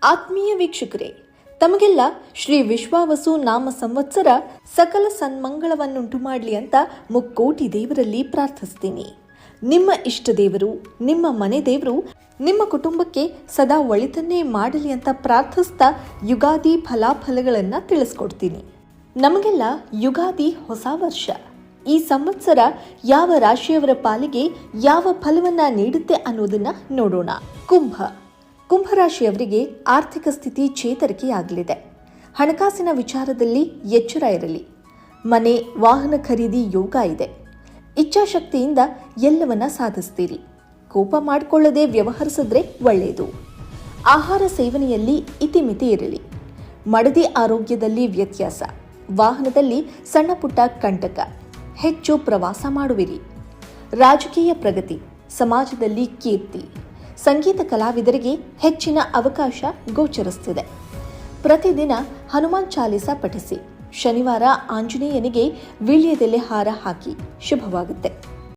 ಆತ್ಮೀಯ ವೀಕ್ಷಕರೇ, ತಮಗೆಲ್ಲ ಶ್ರೀ ವಿಶ್ವಾವಸು ನಾಮ ಸಂವತ್ಸರ ಸಕಲ ಸನ್ಮಂಗಳವನ್ನುಂಟು ಮಾಡಲಿ ಅಂತ ಮುಕ್ಕೋಟಿ ದೇವರಲ್ಲಿ ಪ್ರಾರ್ಥಿಸ್ತೀನಿ. ನಿಮ್ಮ ಇಷ್ಟ ದೇವರು, ನಿಮ್ಮ ಮನೆ ದೇವರು ನಿಮ್ಮ ಕುಟುಂಬಕ್ಕೆ ಸದಾ ಒಳಿತನ್ನೇ ಮಾಡಲಿ ಅಂತ ಪ್ರಾರ್ಥಿಸ್ತಾ ಯುಗಾದಿ ಫಲಾಫಲಗಳನ್ನು ತಿಳಿಸ್ಕೊಡ್ತೀನಿ. ನಮಗೆಲ್ಲ ಯುಗಾದಿ ಹೊಸ ವರ್ಷ. ಈ ಸಂವತ್ಸರ ಯಾವ ರಾಶಿಯವರ ಪಾಲಿಗೆ ಯಾವ ಫಲವನ್ನ ನೀಡುತ್ತೆ ಅನ್ನೋದನ್ನ ನೋಡೋಣ. ಕುಂಭರಾಶಿಯವರಿಗೆ ಆರ್ಥಿಕ ಸ್ಥಿತಿ ಚೇತರಿಕೆಯಾಗಲಿದೆ. ಹಣಕಾಸಿನ ವಿಚಾರದಲ್ಲಿ ಎಚ್ಚರ ಇರಲಿ. ಮನೆ ವಾಹನ ಖರೀದಿ ಯೋಗ ಇದೆ. ಇಚ್ಛಾಶಕ್ತಿಯಿಂದ ಎಲ್ಲವನ್ನ ಸಾಧಿಸ್ತೀರಿ. ಕೋಪ ಮಾಡಿಕೊಳ್ಳದೆ ವ್ಯವಹರಿಸಿದ್ರೆ ಒಳ್ಳೆಯದು. ಆಹಾರ ಸೇವನೆಯಲ್ಲಿ ಇತಿಮಿತಿ ಇರಲಿ. ಮಡದಿ ಆರೋಗ್ಯದಲ್ಲಿ ವ್ಯತ್ಯಾಸ. ವಾಹನದಲ್ಲಿ ಸಣ್ಣ ಪುಟ್ಟ ಕಂಟಕ. ಹೆಚ್ಚು ಪ್ರವಾಸ ಮಾಡುವಿರಿ. ರಾಜಕೀಯ ಪ್ರಗತಿ. ಸಮಾಜದಲ್ಲಿ ಕೀರ್ತಿ. ಸಂಗೀತ ಕಲಾವಿದರಿಗೆ ಹೆಚ್ಚಿನ ಅವಕಾಶ ಗೋಚರಿಸುತ್ತಿದೆ. ಪ್ರತಿದಿನ ಹನುಮಾನ್ ಚಾಲಿಸ ಪಠಿಸಿ. ಶನಿವಾರ ಆಂಜನೇಯನಿಗೆ ವೀಳ್ಯದೆಲೆ ಹಾರ ಹಾಕಿ ಶುಭವಾಗುತ್ತೆ.